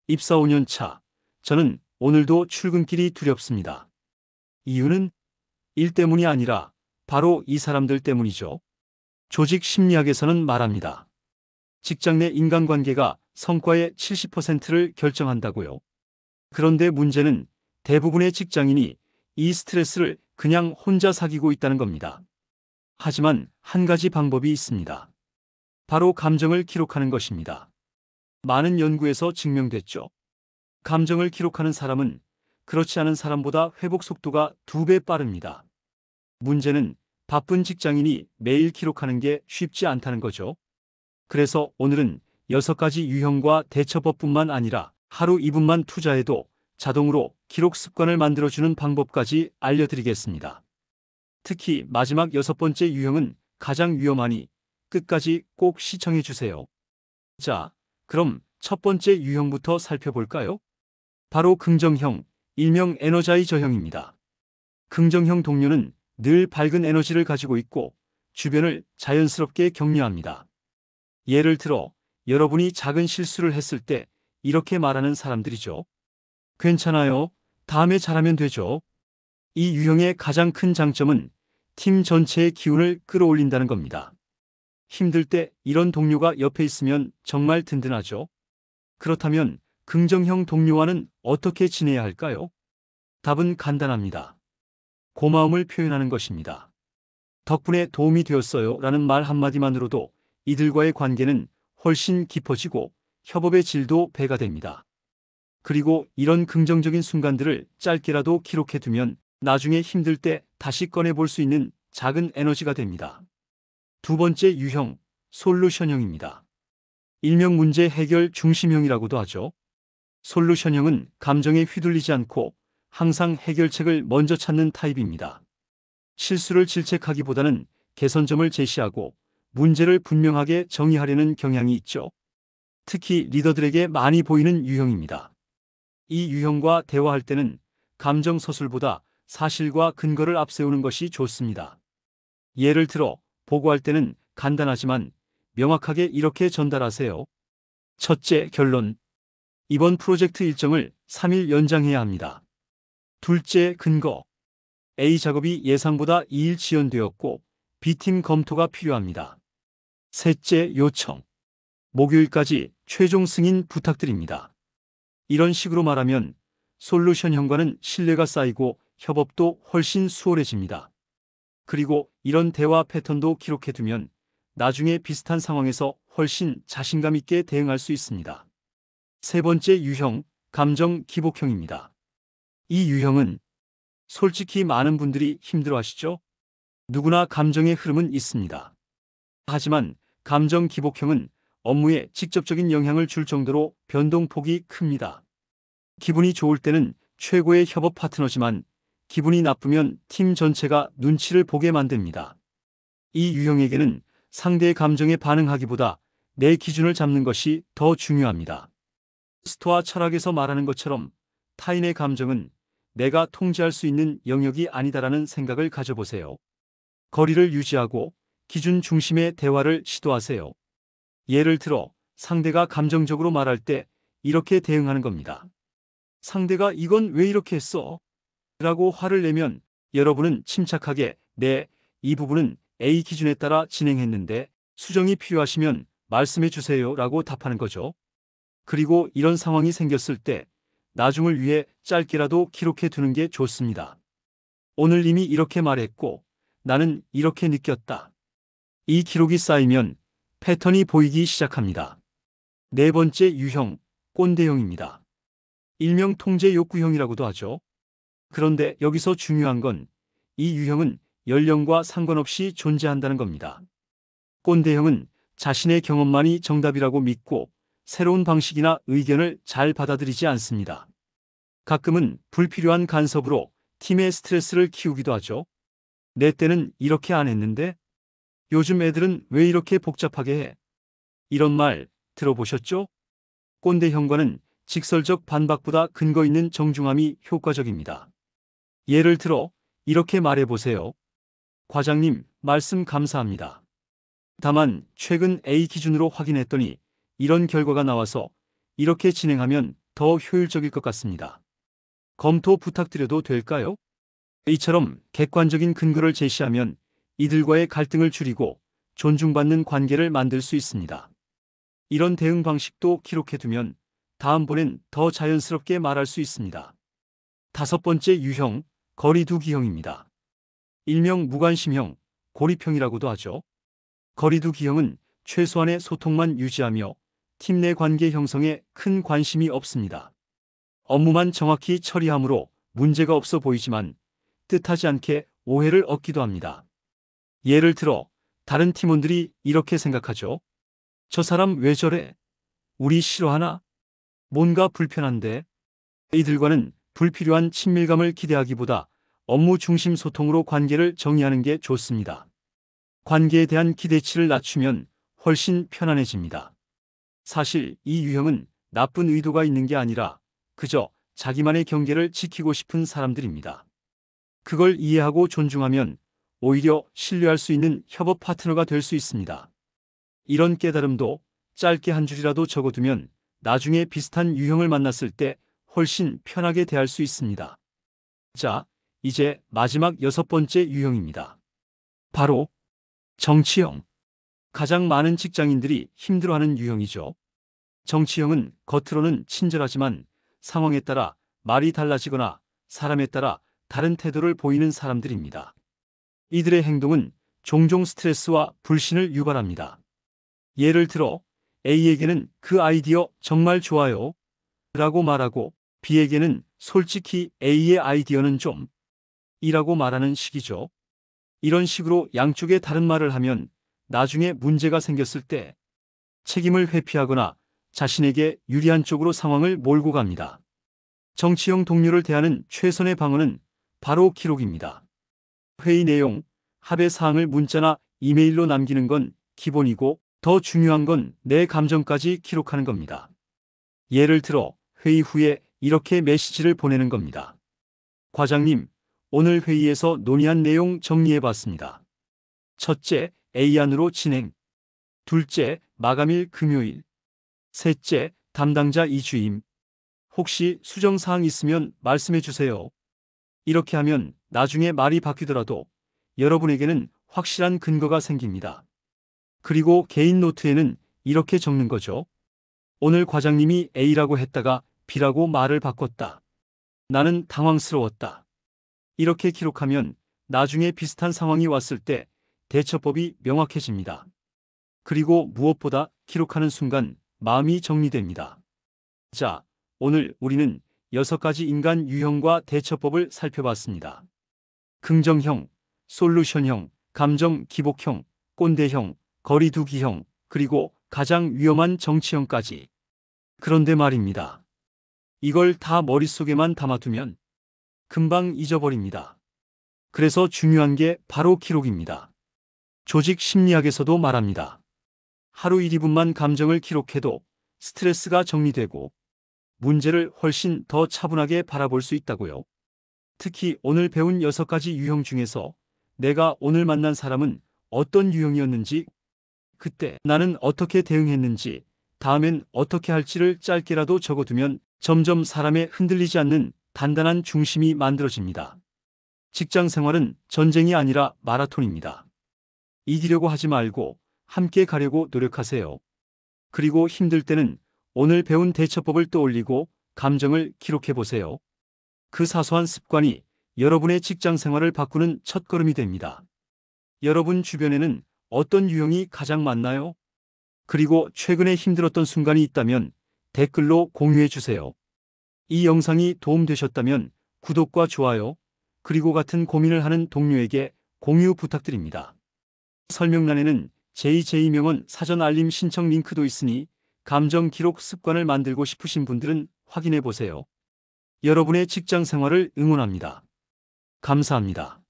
입사 5년 차. 저는 오늘도 출근길이 두렵습니다. 이유는 일 때문이 아니라 바로 이 사람들 때문이죠. 조직 심리학에서는 말합니다. 직장 내 인간관계가 성과의 70%를 결정한다고요. 그런데 문제는 대부분의 직장인이 이 스트레스를 그냥 혼자 사귀고 있다는 겁니다. 하지만 한 가지 방법이 있습니다. 바로 감정을 기록하는 것입니다. 많은 연구에서 증명됐죠. 감정을 기록하는 사람은 그렇지 않은 사람보다 회복 속도가 2배 빠릅니다. 문제는 바쁜 직장인이 매일 기록하는 게 쉽지 않다는 거죠. 그래서 오늘은 6가지 유형과 대처법뿐만 아니라 하루 2분만 투자해도 자동으로 기록 습관을 만들어주는 방법까지 알려드리겠습니다. 특히 마지막 6번째 유형은 가장 위험하니 끝까지 꼭 시청해 주세요. 자, 그럼 첫 번째 유형부터 살펴볼까요? 바로 긍정형, 일명 에너자이저형입니다. 긍정형 동료는 늘 밝은 에너지를 가지고 있고 주변을 자연스럽게 격려합니다. 예를 들어 여러분이 작은 실수를 했을 때 이렇게 말하는 사람들이죠. 괜찮아요. 다음에 잘하면 되죠. 이 유형의 가장 큰 장점은 팀 전체의 기운을 끌어올린다는 겁니다. 힘들 때 이런 동료가 옆에 있으면 정말 든든하죠. 그렇다면 긍정형 동료와는 어떻게 지내야 할까요? 답은 간단합니다. 고마움을 표현하는 것입니다. 덕분에 도움이 되었어요 라는 말 한마디만으로도 이들과의 관계는 훨씬 깊어지고 협업의 질도 배가 됩니다. 그리고 이런 긍정적인 순간들을 짧게라도 기록해두면 나중에 힘들 때 다시 꺼내볼 수 있는 작은 에너지가 됩니다. 두 번째 유형, 솔루션형입니다. 일명 문제 해결 중심형이라고도 하죠. 솔루션형은 감정에 휘둘리지 않고 항상 해결책을 먼저 찾는 타입입니다. 실수를 질책하기보다는 개선점을 제시하고 문제를 분명하게 정의하려는 경향이 있죠. 특히 리더들에게 많이 보이는 유형입니다. 이 유형과 대화할 때는 감정 서술보다 사실과 근거를 앞세우는 것이 좋습니다. 예를 들어 보고할 때는 간단하지만 명확하게 이렇게 전달하세요. 첫째, 결론. 이번 프로젝트 일정을 3일 연장해야 합니다. 둘째, 근거. A 작업이 예상보다 2일 지연되었고 B팀 검토가 필요합니다. 셋째, 요청. 목요일까지 최종 승인 부탁드립니다. 이런 식으로 말하면 솔루션형과는 신뢰가 쌓이고 협업도 훨씬 수월해집니다. 그리고 이런 대화 패턴도 기록해두면 나중에 비슷한 상황에서 훨씬 자신감 있게 대응할 수 있습니다. 세 번째 유형, 감정 기복형입니다. 이 유형은 솔직히 많은 분들이 힘들어하시죠? 누구나 감정의 흐름은 있습니다. 하지만 감정 기복형은 업무에 직접적인 영향을 줄 정도로 변동폭이 큽니다. 기분이 좋을 때는 최고의 협업 파트너지만 기분이 나쁘면 팀 전체가 눈치를 보게 만듭니다. 이 유형에게는 상대의 감정에 반응하기보다 내 기준을 잡는 것이 더 중요합니다. 스토아 철학에서 말하는 것처럼 타인의 감정은 내가 통제할 수 있는 영역이 아니다라는 생각을 가져보세요. 거리를 유지하고 기준 중심의 대화를 시도하세요. 예를 들어 상대가 감정적으로 말할 때 이렇게 대응하는 겁니다. 상대가 이건 왜 이렇게 했어? 라고 화를 내면 여러분은 침착하게 네, 이 부분은 A 기준에 따라 진행했는데 수정이 필요하시면 말씀해 주세요 라고 답하는 거죠. 그리고 이런 상황이 생겼을 때 나중을 위해 짧게라도 기록해 두는 게 좋습니다. 오늘 이미 이렇게 말했고 나는 이렇게 느꼈다. 이 기록이 쌓이면 패턴이 보이기 시작합니다. 네 번째 유형, 꼰대형입니다. 일명 통제 욕구형이라고도 하죠. 그런데 여기서 중요한 건 이 유형은 연령과 상관없이 존재한다는 겁니다. 꼰대형은 자신의 경험만이 정답이라고 믿고 새로운 방식이나 의견을 잘 받아들이지 않습니다. 가끔은 불필요한 간섭으로 팀의 스트레스를 키우기도 하죠. 내 때는 이렇게 안 했는데? 요즘 애들은 왜 이렇게 복잡하게 해? 이런 말 들어보셨죠? 꼰대형과는 직설적 반박보다 근거 있는 정중함이 효과적입니다. 예를 들어 이렇게 말해보세요. 과장님, 말씀 감사합니다. 다만 최근 A 기준으로 확인했더니 이런 결과가 나와서 이렇게 진행하면 더 효율적일 것 같습니다. 검토 부탁드려도 될까요? 이처럼 객관적인 근거를 제시하면 이들과의 갈등을 줄이고 존중받는 관계를 만들 수 있습니다. 이런 대응 방식도 기록해두면 다음번엔 더 자연스럽게 말할 수 있습니다. 다섯 번째 유형, 거리두기형입니다. 일명 무관심형, 고립형이라고도 하죠. 거리두기형은 최소한의 소통만 유지하며 팀 내 관계 형성에 큰 관심이 없습니다. 업무만 정확히 처리하므로 문제가 없어 보이지만 뜻하지 않게 오해를 얻기도 합니다. 예를 들어 다른 팀원들이 이렇게 생각하죠. 저 사람 왜 저래? 우리 싫어하나? 뭔가 불편한데? 이들과는 불필요한 친밀감을 기대하기보다 업무 중심 소통으로 관계를 정의하는 게 좋습니다. 관계에 대한 기대치를 낮추면 훨씬 편안해집니다. 사실 이 유형은 나쁜 의도가 있는 게 아니라 그저 자기만의 경계를 지키고 싶은 사람들입니다. 그걸 이해하고 존중하면 오히려 신뢰할 수 있는 협업 파트너가 될 수 있습니다. 이런 깨달음도 짧게 한 줄이라도 적어두면 나중에 비슷한 유형을 만났을 때 훨씬 편하게 대할 수 있습니다. 자, 이제 마지막 여섯 번째 유형입니다. 바로 정치형. 가장 많은 직장인들이 힘들어하는 유형이죠. 정치형은 겉으로는 친절하지만 상황에 따라 말이 달라지거나 사람에 따라 다른 태도를 보이는 사람들입니다. 이들의 행동은 종종 스트레스와 불신을 유발합니다. 예를 들어 A에게는 그 아이디어 정말 좋아요 라고 말하고 B에게는 솔직히 A의 아이디어는 좀 이라고 말하는 식이죠. 이런 식으로 양쪽에 다른 말을 하면 나중에 문제가 생겼을 때 책임을 회피하거나 자신에게 유리한 쪽으로 상황을 몰고 갑니다. 정치형 동료를 대하는 최선의 방어는 바로 기록입니다. 회의 내용, 합의 사항을 문자나 이메일로 남기는 건 기본이고 더 중요한 건 내 감정까지 기록하는 겁니다. 예를 들어 회의 후에 이렇게 메시지를 보내는 겁니다. 과장님, 오늘 회의에서 논의한 내용 정리해봤습니다. 첫째, A안으로 진행. 둘째, 마감일 금요일. 셋째, 담당자 이주임. 혹시 수정사항 있으면 말씀해 주세요. 이렇게 하면 나중에 말이 바뀌더라도 여러분에게는 확실한 근거가 생깁니다. 그리고 개인 노트에는 이렇게 적는 거죠. 오늘 과장님이 A라고 했다가 B라고 말을 바꿨다. 나는 당황스러웠다. 이렇게 기록하면 나중에 비슷한 상황이 왔을 때 대처법이 명확해집니다. 그리고 무엇보다 기록하는 순간 마음이 정리됩니다. 자, 오늘 우리는 6가지 인간 유형과 대처법을 살펴봤습니다. 긍정형, 솔루션형, 감정 기복형, 꼰대형, 거리두기형, 그리고 가장 위험한 정치형까지. 그런데 말입니다. 이걸 다 머릿속에만 담아두면 금방 잊어버립니다. 그래서 중요한 게 바로 기록입니다. 조직 심리학에서도 말합니다. 하루 1, 2분만 감정을 기록해도 스트레스가 정리되고 문제를 훨씬 더 차분하게 바라볼 수 있다고요. 특히 오늘 배운 6가지 유형 중에서 내가 오늘 만난 사람은 어떤 유형이었는지, 그때 나는 어떻게 대응했는지, 다음엔 어떻게 할지를 짧게라도 적어두면 점점 사람의 흔들리지 않는 단단한 중심이 만들어집니다. 직장 생활은 전쟁이 아니라 마라톤입니다. 이기려고 하지 말고 함께 가려고 노력하세요. 그리고 힘들 때는 오늘 배운 대처법을 떠올리고 감정을 기록해보세요. 그 사소한 습관이 여러분의 직장 생활을 바꾸는 첫걸음이 됩니다. 여러분 주변에는 어떤 유형이 가장 많나요? 그리고 최근에 힘들었던 순간이 있다면 댓글로 공유해 주세요. 이 영상이 도움되셨다면 구독과 좋아요, 그리고 같은 고민을 하는 동료에게 공유 부탁드립니다. 설명란에는 JJ명언 사전 알림 신청 링크도 있으니 감정 기록 습관을 만들고 싶으신 분들은 확인해 보세요. 여러분의 직장 생활을 응원합니다. 감사합니다.